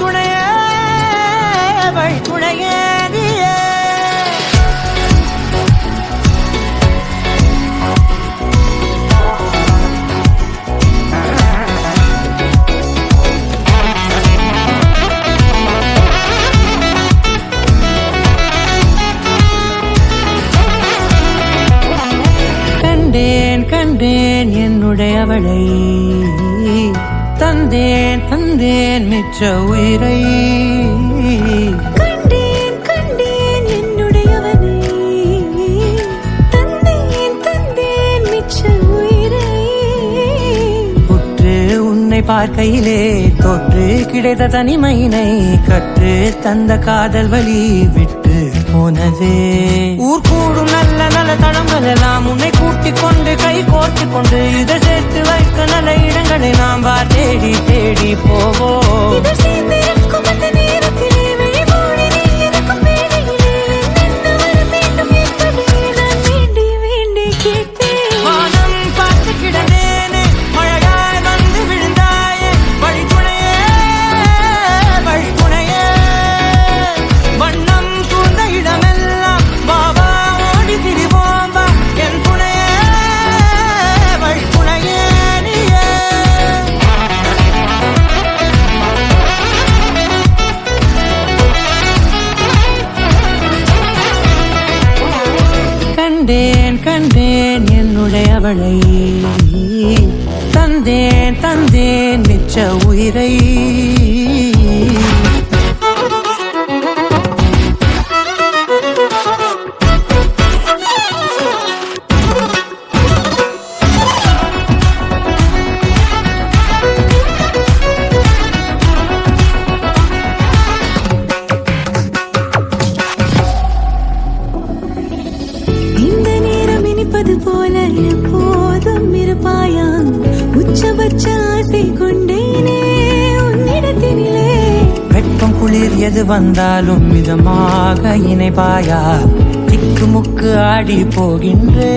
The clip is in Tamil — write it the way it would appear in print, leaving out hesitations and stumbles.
துணையே வழி துணையே நீயே. கண்டேன் கண்டேன் என்னுடையவளை, தந்தேன் தந்தேன் மிச்ச உயிரை. கண்டேன் கண்டேன் என்னுடையவனை, தந்தேன் தந்தேன் மிச்ச உயிரை. உற்று உன்னை பார்க்கையிலே தோற்று கிடைத்த தனிமையினை கற்று தந்த காதல் வழி விட்டு போனதே. ஊர் கூடும் நல்ல நல்ல தடங்கள் எல்லாம் உன்னை கூட்டிக் கொண்டு கை கோர்த்து கொண்டு இதை சேர்த்து வைக்க நல்ல இடங்களை நாம் வா தேடி தேடி போவோம். கண்டேன் கண்டேன் என்னுடையவளை, தந்தேன் தந்தேன் மிச்ச உயிரை. போல எப்போதும் இருப்பாயா, உச்சபட்ச ஆசை கொண்டேனே உன்னிடத்தினிலே. வெட்கம் குளிர் எது வந்தாலும் மிதமாக இணைப்பாயா, திக்கு முக்கு ஆடி போகின்றே.